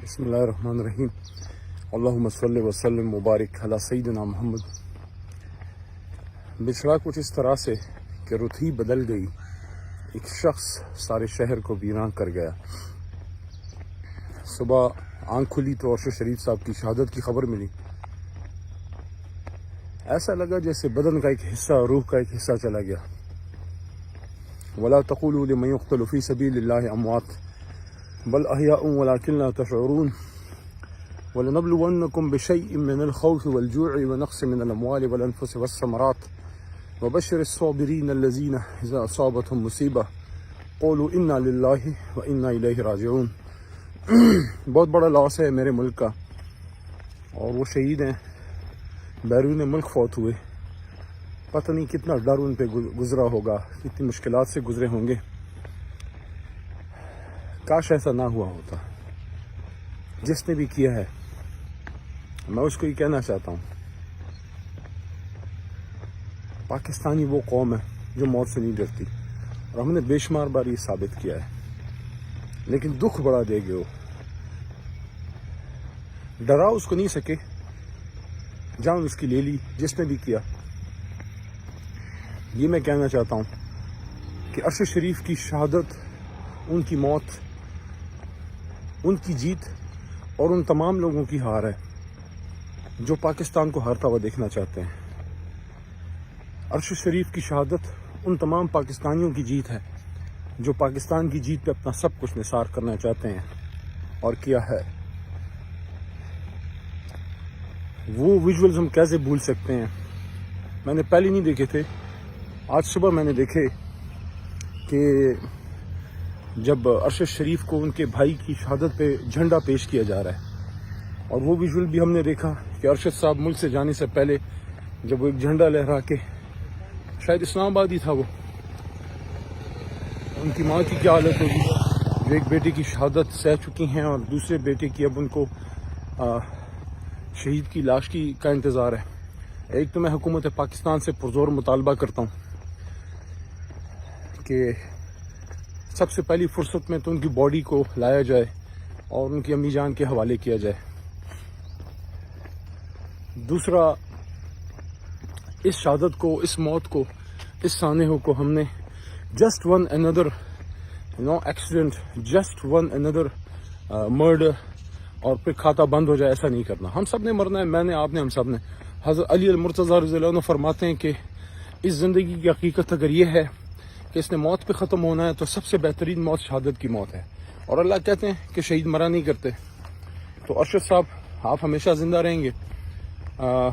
بسم اللہ الرحمن الرحیم اللہم صلی وسلم مبارک علی سیدنا محمد۔ بچھڑا کچھ اس طرح سے کہ رت ہی بدل گئی، ایک شخص سارے شہر کو ویران کر گیا۔ صبح آنکھ کھلی تو ارشد شریف صاحب کی شہادت کی خبر ملی۔ ایسا لگا جیسے بدن کا ایک حصہ، روح کا ایک حصہ چلا گیا۔ وَلَا تَقُولُوا لِمَنْ يُقْتَلُ فِي سَبِيلِ اللَّهِ أَمْوَاتٌ بل احیاء ولکن لا تشعرون ولنبلونکم بشیء من الخوف والجوع ونقص من الاموال والانفس والثمرات وبشر الصابرین الذین اذا اصابتهم مصیبہ قولوا انا للہ وانا الیہ راجعون۔ بہت بڑا لاس ہے میرے ملک کا، اور وہ شہید ہیں، بیرون ملک فوت ہوئے۔ پتہ نہیں کتنا ڈر ان پہ گزرا ہوگا، کتنی مشکلات سے گزرے ہوں گے۔ کاش ایسا نہ ہوا ہوتا۔ جس نے بھی کیا ہے میں اس کو یہ کہنا چاہتا ہوں، پاکستانی وہ قوم ہے جو موت سے نہیں ڈرتی، اور ہم نے بے شمار بار یہ ثابت کیا ہے، لیکن دکھ بڑا دے گئے ہو۔ ڈرا اس کو نہیں سکے، جان اس کی لے لی جس نے بھی کیا۔ یہ میں کہنا چاہتا ہوں کہ ارشد شریف کی شہادت، ان کی موت، ان کی جیت اور ان تمام لوگوں کی ہار ہے جو پاکستان کو ہارتا ہوا دیکھنا چاہتے ہیں۔ ارشد شریف کی شہادت ان تمام پاکستانیوں کی جیت ہے جو پاکستان کی جیت پہ اپنا سب کچھ نثار کرنا چاہتے ہیں، اور کیا ہے۔ وہ ویژولز ہم کیسے بھول سکتے ہیں؟ میں نے پہلے نہیں دیکھے تھے، آج صبح میں نے دیکھے کہ جب ارشد شریف کو ان کے بھائی کی شہادت پہ جھنڈا پیش کیا جا رہا ہے، اور وہ ویژول بھی ہم نے دیکھا کہ ارشد صاحب ملک سے جانے سے پہلے جب وہ ایک جھنڈا لہرا کے، شاید اسلام آباد ہی تھا وہ، ان کی ماں کی کیا حالت ہوگی جو ایک بیٹے کی شہادت سہ چکی ہیں اور دوسرے بیٹے کی اب ان کو شہید کی لاش کا انتظار ہے۔ ایک تو میں حکومت پاکستان سے پرزور مطالبہ کرتا ہوں کہ سب سے پہلی فرصت میں تو ان کی باڈی کو لایا جائے اور ان کی امی جان کے حوالے کیا جائے۔ دوسرا، اس شہادت کو، اس موت کو، اس سانحے کو ہم نے جسٹ ون اندر ایکسیڈنٹ، جسٹ ون اندر مرڈر اور پھر کھاتا بند ہو جائے، ایسا نہیں کرنا۔ ہم سب نے مرنا ہے، میں نے، آپ نے، ہم سب نے۔ حضرت علی المرتضیٰ رضی اللہ عنہ فرماتے ہیں کہ اس زندگی کی حقیقت اگر یہ ہے کہ اس نے موت پہ ختم ہونا ہے تو سب سے بہترین موت شہادت کی موت ہے، اور اللہ کہتے ہیں کہ شہید مرا نہیں کرتے۔ تو ارشد صاحب، آپ ہمیشہ زندہ رہیں گے۔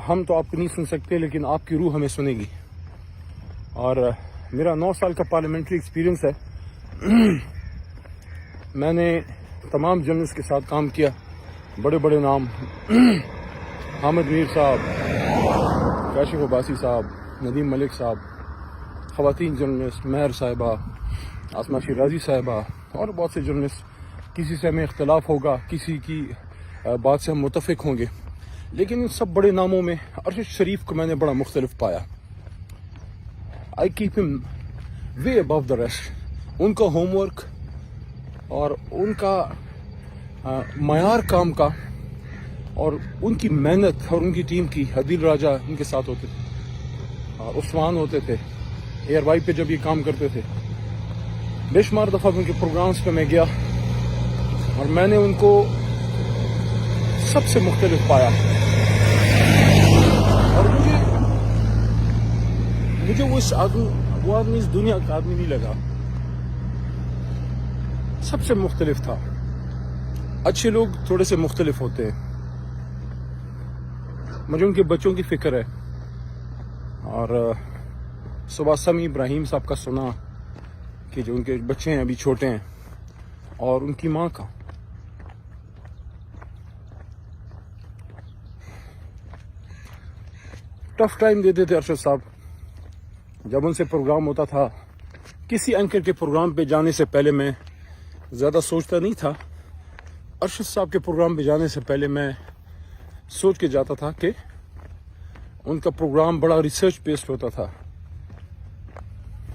ہم تو آپ کو نہیں سن سکتے، لیکن آپ کی روح ہمیں سنے گی۔ اور میرا 9 سال کا پارلیمنٹری ایکسپیرینس ہے۔ میں نے تمام جنرلز کے ساتھ کام کیا، بڑے بڑے نام، حامد میر صاحب، کاشف عباسی صاحب، ندیم ملک صاحب، خواتین جرنلسٹ، مہر صاحبہ، آسمہ شیرازی صاحبہ، اور بہت سے جرنلسٹ۔ کسی سے ہمیں اختلاف ہوگا، کسی کی بات سے ہم متفق ہوں گے، لیکن ان سب بڑے ناموں میں ارشد شریف کو میں نے بڑا مختلف پایا۔ آئی کیپ ہم وے ابو دا ریسٹ۔ ان کا ہوم ورک اور ان کا معیار کام کا اور ان کی محنت اور ان کی ٹیم کی، عدیل راجہ ان کے ساتھ ہوتے تھے، عثمان ہوتے تھے ایئر وائی پہ جب یہ کام کرتے تھے۔ بے شمار دفعہ ان کے پروگرامز پہ میں گیا اور میں نے ان کو سب سے مختلف پایا، اور مجھے وہ آدمی اس دنیا کا آدمی نہیں لگا، سب سے مختلف تھا۔ اچھے لوگ تھوڑے سے مختلف ہوتے ہیں۔ مجھے ان کے بچوں کی فکر ہے، اور صبح سمی ابراہیم صاحب کا سنا کہ جو ان کے بچے ہیں ابھی چھوٹے ہیں، اور ان کی ماں کا۔ ٹف ٹائم دیتے تھے ارشد صاحب۔ جب ان سے پروگرام ہوتا تھا، کسی اینکر کے پروگرام پہ جانے سے پہلے میں زیادہ سوچتا نہیں تھا۔ ارشد صاحب کے پروگرام پہ جانے سے پہلے میں سوچ کے جاتا تھا کہ ان کا پروگرام بڑا ریسرچ بیسڈ ہوتا تھا۔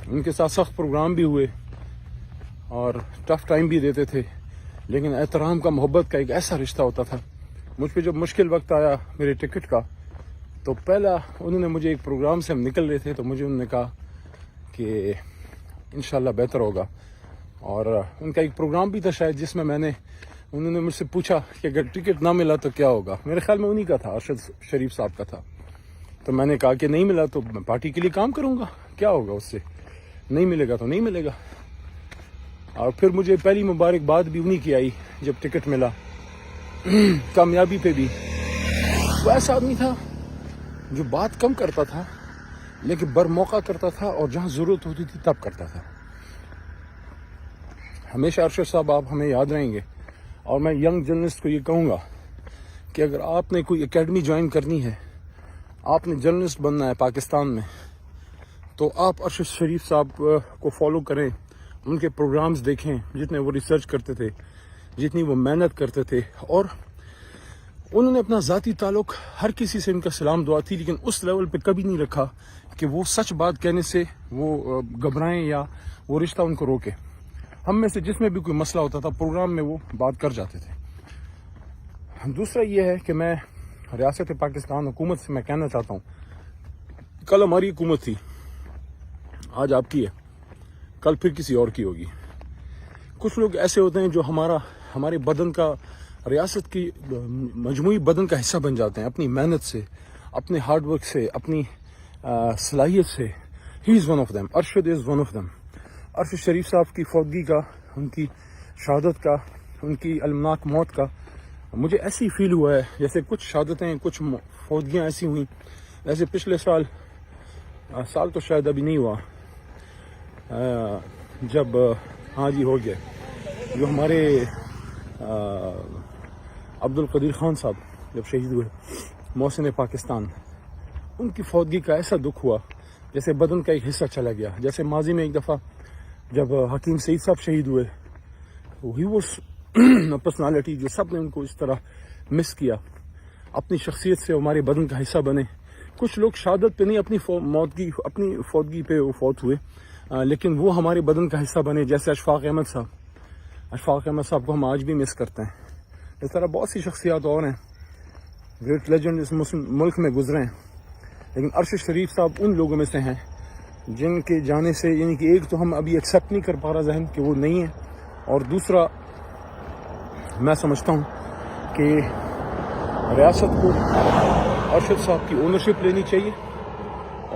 ان کے ساتھ سخت پروگرام بھی ہوئے اور ٹف ٹائم بھی دیتے تھے، لیکن احترام کا، محبت کا ایک ایسا رشتہ ہوتا تھا. مجھ پہ جب مشکل وقت آیا میرے ٹکٹ کا، تو پہلا انہوں نے مجھے ایک پروگرام سے ہم نکل رہے تھے، تو مجھے انہوں نے کہا کہ انشاءاللہ بہتر ہوگا. اور ان کا ایک پروگرام بھی تھا شاید، جس میں انہوں نے مجھ سے پوچھا کہ اگر ٹکٹ نہ ملا تو کیا ہوگا. میرے خیال میں انہی کا تھا، ارشد شریف صاحب کا تھا. تو میں نے کہا کہ نہیں ملا تو میں پارٹی کے لیے کام کروں گا، کیا ہوگا اس سے، نہیں ملے گا تو نہیں ملے گا. اور پھر مجھے پہلی مبارکباد بھی انہی کی آئی جب ٹکٹ ملا. کامیابی پہ بھی. وہ ایسا آدمی تھا جو بات کم کرتا تھا لیکن بر موقع کرتا تھا، اور جہاں ضرورت ہوتی تھی تب کرتا تھا. ہمیشہ ارشد صاحب آپ ہمیں یاد رہیں گے. اور میں ینگ جرنلسٹ کو یہ کہوں گا کہ اگر آپ نے کوئی اکیڈمی جوائن کرنی ہے، آپ نے جرنلسٹ بننا ہے پاکستان میں، تو آپ ارشد شریف صاحب کو فالو کریں، ان کے پروگرامز دیکھیں، جتنے وہ ریسرچ کرتے تھے، جتنی وہ محنت کرتے تھے. اور انہوں نے اپنا ذاتی تعلق ہر کسی سے، ان کا سلام دعا تھی، لیکن اس لیول پہ کبھی نہیں رکھا کہ وہ سچ بات کہنے سے وہ گھبرائیں یا وہ رشتہ ان کو روکے. ہم میں سے جس میں بھی کوئی مسئلہ ہوتا تھا پروگرام میں وہ بات کر جاتے تھے. دوسرا یہ ہے کہ میں ریاست پاکستان حکومت سے میں کہنا چاہتا ہوں، کل ہماری حکومت تھی، آج آپ کی ہے، کل پھر کسی اور کی ہوگی. کچھ لوگ ایسے ہوتے ہیں جو ہمارے بدن کا، ریاست کی مجموعی بدن کا حصہ بن جاتے ہیں اپنی محنت سے، اپنے ہارڈ ورک سے، اپنی صلاحیت سے. He is one of them. Arshad is one of them. Arshad Sharif Sahib کی فوتگی کا، ان کی شہادت کا، ان کی المناک موت کا مجھے ایسی فیل ہوا ہے جیسے کچھ شہادتیں، کچھ فوتگیاں ایسی ہوئیں جیسے پچھلے سال تو شاید ابھی نہیں ہوا، جب ہاں جی ہو گیا، جو ہمارے عبد القدیر خان صاحب جب شہید ہوئے، محسن پاکستان، ان کی فوتگی کا ایسا دکھ ہوا جیسے بدن کا ایک حصہ چلا گیا. جیسے ماضی میں ایک دفعہ جب حکیم سعید صاحب شہید ہوئے، ہی واز پرسنالٹی جو سب نے ان کو اس طرح مس کیا، اپنی شخصیت سے ہمارے بدن کا حصہ بنے. کچھ لوگ شہادت پہ نہیں، اپنی فوتگی پہ وہ فوت ہوئے، لیکن وہ ہمارے بدن کا حصہ بنے. جیسے اشفاق احمد صاحب کو ہم آج بھی مس کرتے ہیں. اس طرح بہت سی شخصیات اور ہیں، گریٹ لیجنڈ اس ملک میں گزرے ہیں، لیکن ارشد شریف صاحب ان لوگوں میں سے ہیں جن کے جانے سے، یعنی کہ ایک تو ہم ابھی ایکسیپٹ نہیں کر پا رہا ذہن کہ وہ نہیں ہے، اور دوسرا میں سمجھتا ہوں کہ ریاست کو ارشد صاحب کی اونرشپ لینی چاہیے،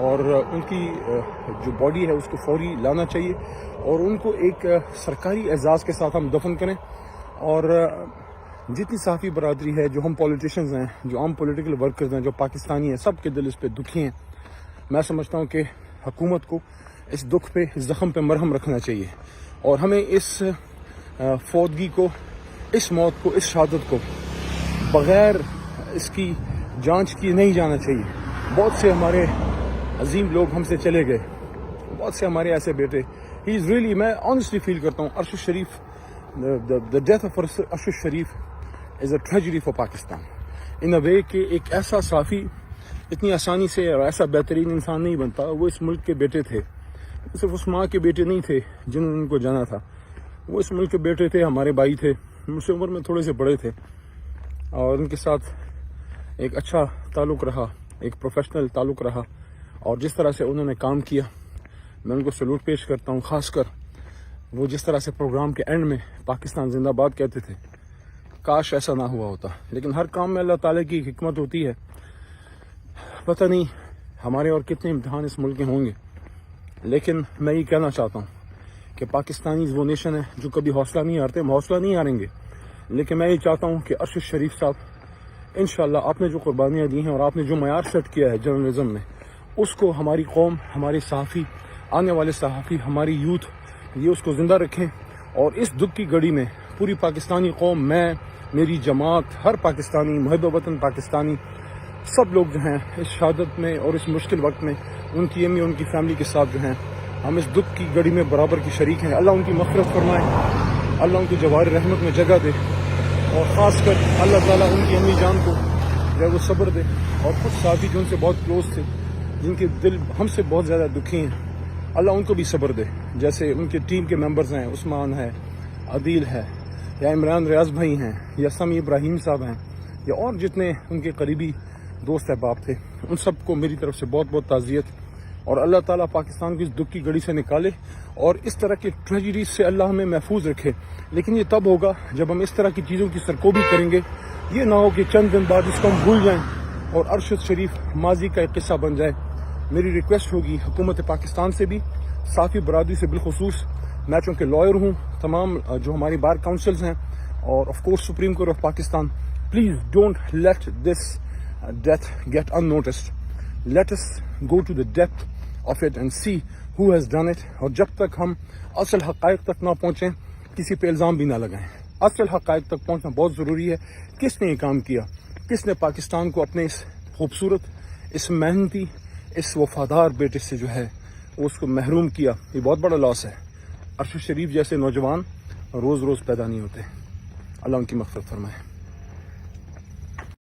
اور ان کی جو باڈی ہے اس کو فوری لانا چاہیے، اور ان کو ایک سرکاری اعزاز کے ساتھ ہم دفن کریں. اور جتنی صحافی برادری ہے، جو ہم پولیٹیشنز ہیں، جو عام پولیٹیکل ورکرز ہیں، جو پاکستانی ہیں، سب کے دل اس پہ دکھی ہیں. میں سمجھتا ہوں کہ حکومت کو اس دکھ پہ، اس زخم پہ مرہم رکھنا چاہیے، اور ہمیں اس فوتگی کو، اس موت کو، اس شہادت کو بغیر اس کی جانچ کی نہیں جانا چاہیے. بہت سے ہمارے عظیم لوگ ہم سے چلے گئے، بہت سے ہمارے ایسے بیٹے. ہی از ریئلی، میں آنیسٹلی فیل کرتا ہوں Arshad Sharif, the death of Arshad Sharif is a tragedy for Pakistan in a way کہ ایک ایسا صحافی اتنی آسانی سے اور ایسا بہترین انسان نہیں بنتا. وہ اس ملک کے بیٹے تھے، صرف اس ماں کے بیٹے نہیں تھے جنہوں نے ان کو جانا تھا، وہ اس ملک کے بیٹے تھے، ہمارے بھائی تھے، مجھ سے عمر میں تھوڑے سے بڑے تھے، اور ان کے ساتھ ایک اچھا تعلق رہا، ایک پروفیشنل تعلق رہا. اور جس طرح سے انہوں نے کام کیا، میں ان کو سلوٹ پیش کرتا ہوں. خاص کر وہ جس طرح سے پروگرام کے اینڈ میں پاکستان زندہ باد کہتے تھے، کاش ایسا نہ ہوا ہوتا. لیکن ہر کام میں اللہ تعالیٰ کی حکمت ہوتی ہے. پتہ نہیں ہمارے اور کتنے امتحان اس ملک کے ہوں گے، لیکن میں یہ کہنا چاہتا ہوں کہ پاکستانی وہ نیشن ہے جو کبھی حوصلہ نہیں ہارتے. ہم حوصلہ نہیں ہاریں گے، لیکن میں یہ چاہتا ہوں کہ ارشد شریف صاحب انشاءاللہ آپ نے جو قربانیاں دی ہیں اور آپ نے جو معیار سیٹ کیا ہے جرنلزم میں، اس کو ہماری قوم، ہمارے صحافی، آنے والے صحافی، ہماری یوتھ یہ اس کو زندہ رکھیں. اور اس دکھ کی گھڑی میں پوری پاکستانی قوم، میں، میری جماعت، ہر پاکستانی، محب وطن پاکستانی، سب لوگ جو ہیں اس شہادت میں اور اس مشکل وقت میں ان کی امی، ان کی فیملی کے ساتھ جو ہیں، ہم اس دکھ کی گھڑی میں برابر کی شریک ہیں. اللہ ان کی مغفرت فرمائے، اللہ ان کو جوار رحمت میں جگہ دے، اور خاص کر اللہ تعالیٰ ان کی امی جان کو جو ہے وہ صبر دے. اور کچھ ساتھی جو ان سے بہت کلوز تھے، جن کے دل ہم سے بہت زیادہ دکھی ہیں، اللہ ان کو بھی صبر دے. جیسے ان کے ٹیم کے ممبرز ہیں، عثمان ہے، عدیل ہے، یا عمران ریاض بھائی ہیں یا سمی ابراہیم صاحب ہیں یا اور جتنے ان کے قریبی دوست احباب تھے، ان سب کو میری طرف سے بہت بہت تعزیت، اور اللہ تعالیٰ پاکستان کو اس دکھ کی گھڑی سے نکالے اور اس طرح کی ٹریجڈیز سے اللہ ہمیں محفوظ رکھے. لیکن یہ تب ہوگا جب ہم اس طرح کی چیزوں کی سرکوبی کریں گے. یہ نہ ہو کہ چند دن بعد اس کو ہم بھول جائیں اور ارشد شریف ماضی کا ایک قصہ بن جائے. میری ریکویسٹ ہوگی حکومت پاکستان سے بھی، صحافی برادری سے بالخصوص، میں چونکہ لائر ہوں، تمام جو ہماری بار کاؤنسلز ہیں اور of course supreme court of Pakistan, please don't let this death get unnoticed. Let us go to the depth of it and see who has done it. اور جب تک ہم اصل حقائق تک نہ پہنچیں کسی پہ الزام بھی نہ لگائیں. اصل حقائق تک پہنچنا بہت ضروری ہے. کس نے یہ کام کیا؟ کس نے پاکستان کو اپنے اس خوبصورت، اس محنتی، اس وفادار بیٹے سے جو ہے وہ اس کو محروم کیا؟ یہ بہت بڑا لاس ہے. ارشد شریف جیسے نوجوان روز روز پیدا نہیں ہوتے. اللہ ان کی مغفرت فرمائے.